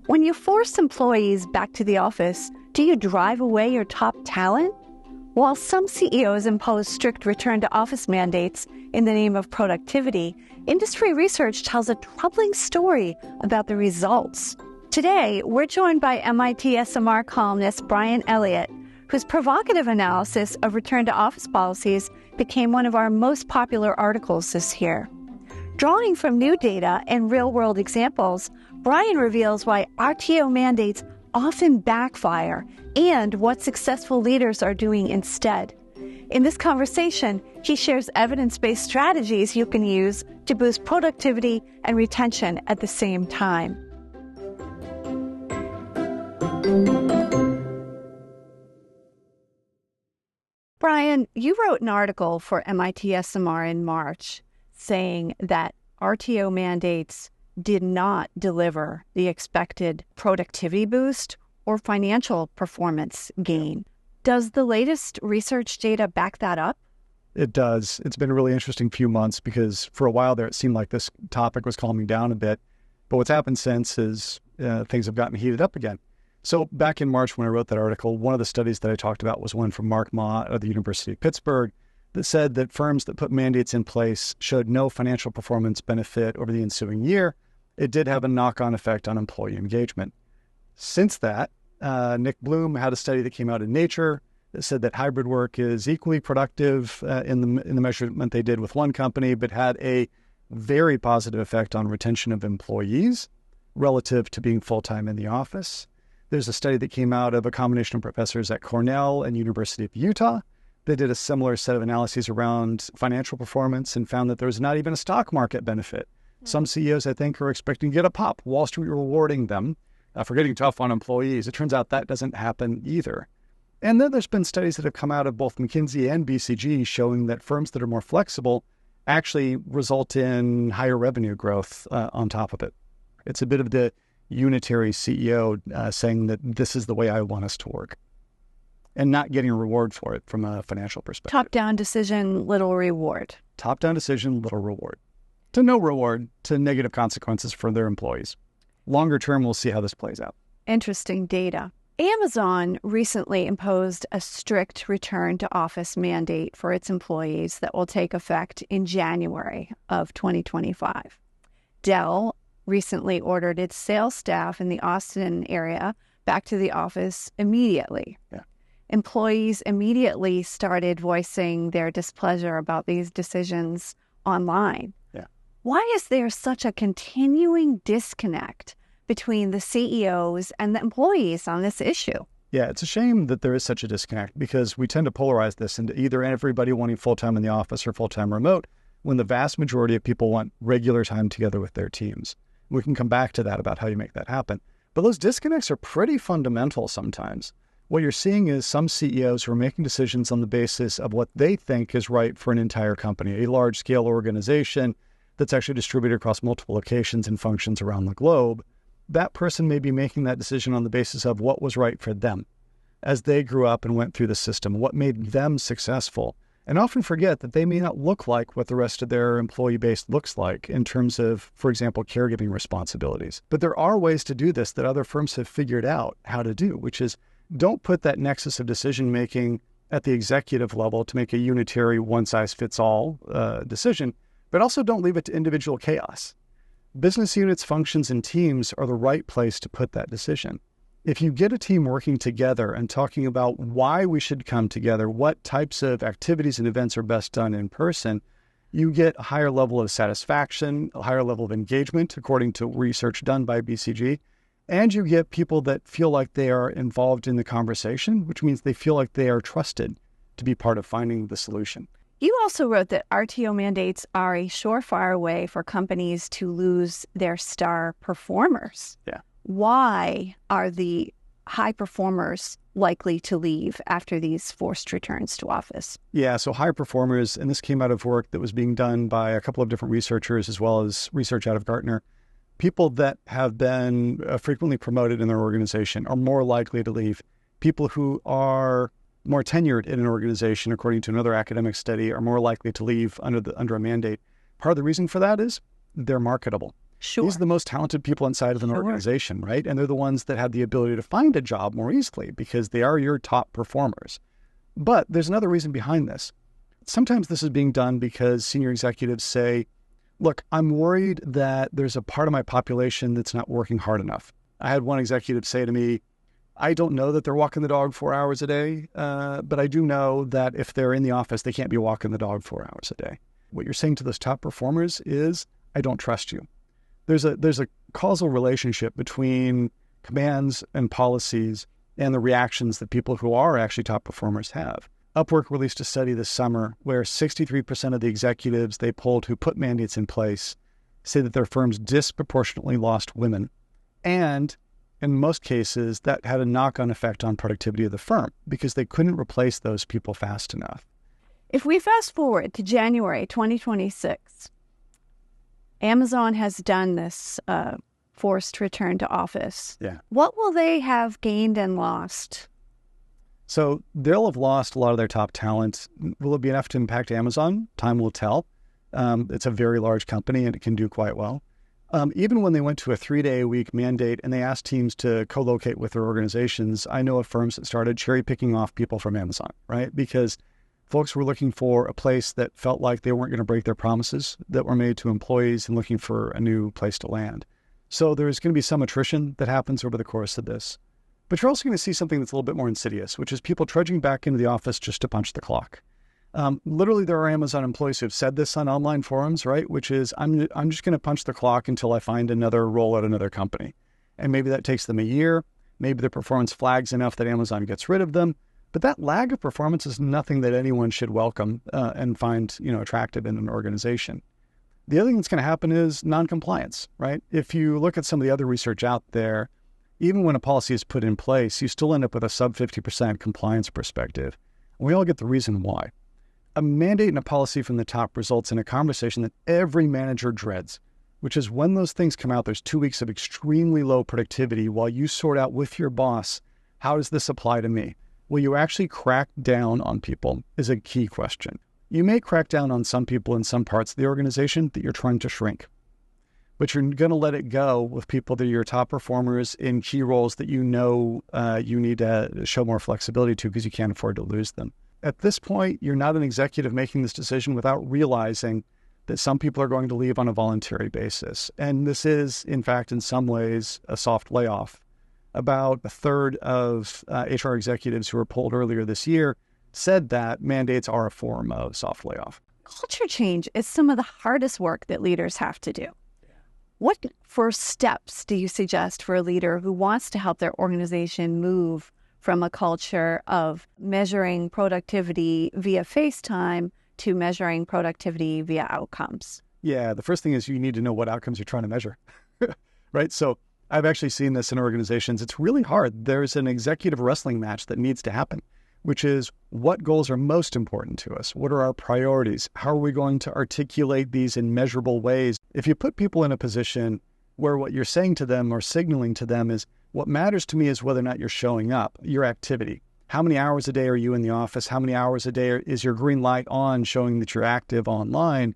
When you force employees back to the office, do you drive away your top talent? While some CEOs impose strict return-to-office mandates in the name of productivity, industry research tells a troubling story about the results. Today, we're joined by MIT SMR columnist Brian Elliott, whose provocative analysis of return-to-office policies became one of our most popular articles this year. Drawing from new data and real-world examples, Brian reveals why RTO mandates often backfire and what successful leaders are doing instead. In this conversation, he shares evidence-based strategies you can use to boost productivity and retention at the same time. Brian, you wrote an article for MIT SMR in March saying that RTO mandates did not deliver the expected productivity boost or financial performance gain. Does the latest research data back that up? It does. It's been a really interesting few months because for a while there it seemed like this topic was calming down a bit. But what's happened since is things have gotten heated up again. So back in March when I wrote that article, one of the studies that I talked about was one from Mark Ma at the University of Pittsburgh that said that firms that put mandates in place showed no financial performance benefit over the ensuing year. It did have a knock-on effect on employee engagement. Since that, Nick Bloom had a study that came out in Nature that said that hybrid work is equally productive in the measurement they did with one company, but had a very positive effect on retention of employees relative to being full-time in the office. There's a study that came out of a combination of professors at Cornell and University of Utah. They did a similar set of analyses around financial performance and found that there was not even a stock market benefit. Some CEOs, I think, are expecting to get a pop. Wall Street rewarding them for getting tough on employees. It turns out that doesn't happen either. And then there's been studies that have come out of both McKinsey and BCG showing that firms that are more flexible actually result in higher revenue growth on top of it. It's a bit of the unitary CEO saying that this is the way I want us to work and not getting a reward for it from a financial perspective. Top-down decision, little reward. Top-down decision, little reward. To no reward, to negative consequences for their employees. Longer term, we'll see how this plays out. Interesting data. Amazon recently imposed a strict return-to-office mandate for its employees that will take effect in January of 2025. Dell recently ordered its sales staff in the Austin area back to the office immediately. Yeah. Employees immediately started voicing their displeasure about these decisions online. Yeah. Why is there such a continuing disconnect between the CEOs and the employees on this issue? Yeah, it's a shame that there is such a disconnect because we tend to polarize this into either everybody wanting full-time in the office or full-time remote when the vast majority of people want regular time together with their teams. We can come back to that about how you make that happen. But those disconnects are pretty fundamental sometimes. What you're seeing is some CEOs who are making decisions on the basis of what they think is right for an entire company, a large-scale organization that's actually distributed across multiple locations and functions around the globe. That person may be making that decision on the basis of what was right for them as they grew up and went through the system, what made them successful, and often forget that they may not look like what the rest of their employee base looks like in terms of, for example, caregiving responsibilities. But there are ways to do this that other firms have figured out how to do, which is don't put that nexus of decision-making at the executive level to make a unitary one-size-fits-all decision, but also don't leave it to individual chaos. Business units, functions, and teams are the right place to put that decision. If you get a team working together and talking about why we should come together, what types of activities and events are best done in person, you get a higher level of satisfaction, a higher level of engagement, according to research done by BCG, and you get people that feel like they are involved in the conversation, which means they feel like they are trusted to be part of finding the solution. You also wrote that RTO mandates are a surefire way for companies to lose their star performers. Yeah. Why are the high performers likely to leave after these forced returns to office? Yeah, so high performers, and this came out of work that was being done by a couple of different researchers as well as research out of Gartner. People that have been frequently promoted in their organization are more likely to leave. People who are more tenured in an organization, according to another academic study, are more likely to leave under a mandate. Part of the reason for that is they're marketable. Sure. These are the most talented people inside of an organization, right? And they're the ones that have the ability to find a job more easily because they are your top performers. But there's another reason behind this. Sometimes this is being done because senior executives say, look, I'm worried that there's a part of my population that's not working hard enough. I had one executive say to me, I don't know that they're walking the dog 4 hours a day, but I do know that if they're in the office, they can't be walking the dog 4 hours a day. What you're saying to those top performers is, I don't trust you. There's a causal relationship between commands and policies and the reactions that people who are actually top performers have. Upwork released a study this summer where 63% of the executives they polled who put mandates in place say that their firms disproportionately lost women. And in most cases, that had a knock-on effect on productivity of the firm because they couldn't replace those people fast enough. If we fast forward to January 2026, Amazon has done this forced return to office. Yeah. What will they have gained and lost? So they'll have lost a lot of their top talent. Will it be enough to impact Amazon? Time will tell. It's a very large company and it can do quite well. Even when they went to a 3-day-a-week mandate and they asked teams to co-locate with their organizations, I know of firms that started cherry-picking off people from Amazon, right? Because folks were looking for a place that felt like they weren't going to break their promises that were made to employees and looking for a new place to land. So there's going to be some attrition that happens over the course of this. But you're also going to see something that's a little bit more insidious, which is people trudging back into the office just to punch the clock. Literally, there are Amazon employees who have said this on online forums, right? Which is, I'm just going to punch the clock until I find another role at another company. And maybe that takes them a year. Maybe their performance flags enough that Amazon gets rid of them. But that lag of performance is nothing that anyone should welcome and find, attractive in an organization. The other thing that's going to happen is non-compliance, right? If you look at some of the other research out there, even when a policy is put in place, you still end up with a sub 50% compliance perspective. And we all get the reason why. A mandate and a policy from the top results in a conversation that every manager dreads, which is when those things come out, there's 2 weeks of extremely low productivity while you sort out with your boss, how does this apply to me? Will you actually crack down on people is a key question. You may crack down on some people in some parts of the organization that you're trying to shrink, but you're going to let it go with people that are your top performers in key roles that you need to show more flexibility to because you can't afford to lose them. At this point, you're not an executive making this decision without realizing that some people are going to leave on a voluntary basis. And this is, in fact, in some ways, a soft layoff. About a third of HR executives who were polled earlier this year said that mandates are a form of soft layoff. Culture change is some of the hardest work that leaders have to do. What first steps do you suggest for a leader who wants to help their organization move from a culture of measuring productivity via face time to measuring productivity via outcomes? Yeah, the first thing is you need to know what outcomes you're trying to measure, right? So I've actually seen this in organizations. It's really hard. There's an executive wrestling match that needs to happen, which is what goals are most important to us? What are our priorities? How are we going to articulate these in measurable ways? If you put people in a position where what you're saying to them or signaling to them is, what matters to me is whether or not you're showing up, your activity. How many hours a day are you in the office? How many hours a day is your green light on showing that you're active online?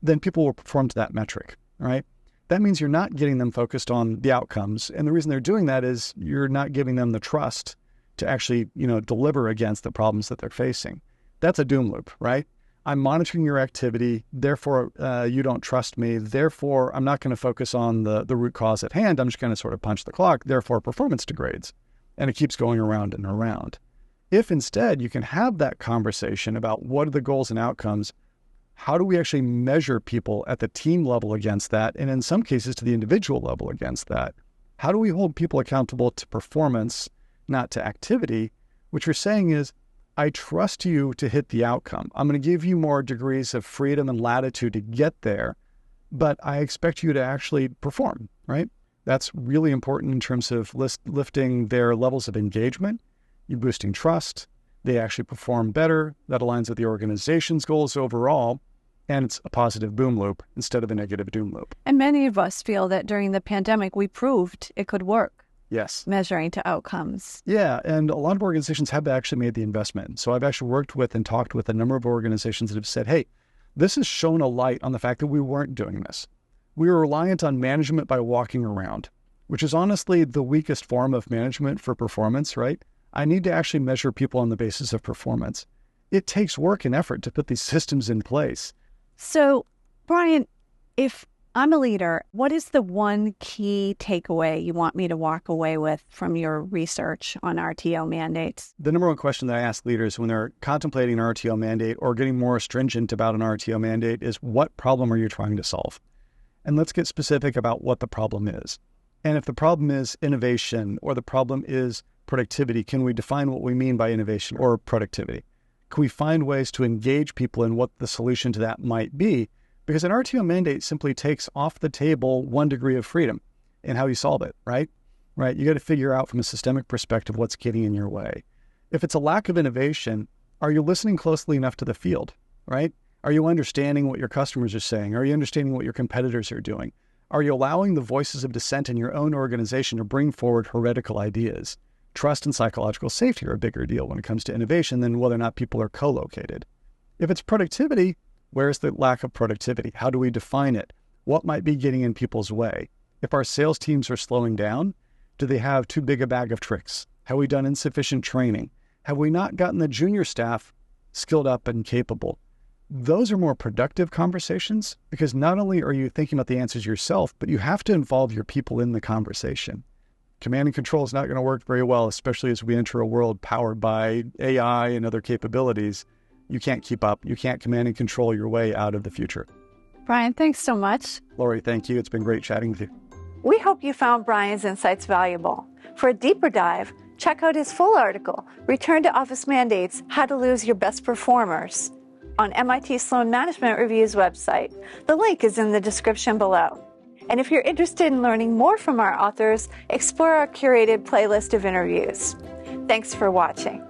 Then people will perform to that metric, right? That means you're not getting them focused on the outcomes. And the reason they're doing that is you're not giving them the trust to actually, deliver against the problems that they're facing. That's a doom loop, right? I'm monitoring your activity, therefore you don't trust me, therefore I'm not going to focus on the root cause at hand, I'm just going to sort of punch the clock, therefore performance degrades. And it keeps going around and around. If instead you can have that conversation about what are the goals and outcomes, how do we actually measure people at the team level against that, and in some cases to the individual level against that? How do we hold people accountable to performance, not to activity? What you're saying is, I trust you to hit the outcome. I'm going to give you more degrees of freedom and latitude to get there, but I expect you to actually perform, right? That's really important in terms of lifting their levels of engagement. You're boosting trust. They actually perform better. That aligns with the organization's goals overall, and it's a positive boom loop instead of a negative doom loop. And many of us feel that during the pandemic, we proved it could work. Yes. Measuring to outcomes. Yeah, and a lot of organizations have actually made the investment. So I've actually worked with and talked with a number of organizations that have said, hey, this has shown a light on the fact that we weren't doing this. We were reliant on management by walking around, which is honestly the weakest form of management for performance, right? I need to actually measure people on the basis of performance. It takes work and effort to put these systems in place. So, Brian, if I'm a leader, what is the one key takeaway you want me to walk away with from your research on RTO mandates? The number one question that I ask leaders when they're contemplating an RTO mandate or getting more stringent about an RTO mandate is, what problem are you trying to solve? And let's get specific about what the problem is. And if the problem is innovation or the problem is productivity, can we define what we mean by innovation or productivity? Can we find ways to engage people in what the solution to that might be? Because an RTO mandate simply takes off the table 1 degree of freedom in how you solve it, right? You got to figure out from a systemic perspective what's getting in your way. If it's a lack of innovation, are you listening closely enough to the field, right? Are you understanding what your customers are saying? Are you understanding what your competitors are doing? Are you allowing the voices of dissent in your own organization to bring forward heretical ideas? Trust and psychological safety are a bigger deal when it comes to innovation than whether or not people are co-located. If it's productivity, where's the lack of productivity? How do we define it? What might be getting in people's way? If our sales teams are slowing down, do they have too big a bag of tricks? Have we done insufficient training? Have we not gotten the junior staff skilled up and capable? Those are more productive conversations, because not only are you thinking about the answers yourself, but you have to involve your people in the conversation. Command and control is not going to work very well, especially as we enter a world powered by AI and other capabilities. You can't keep up. You can't command and control your way out of the future. Brian, thanks so much. Lori, thank you. It's been great chatting with you. We hope you found Brian's insights valuable. For a deeper dive, check out his full article, Return to Office Mandates, How to Lose Your Best Performers, on MIT Sloan Management Review's website. The link is in the description below. And if you're interested in learning more from our authors, explore our curated playlist of interviews. Thanks for watching.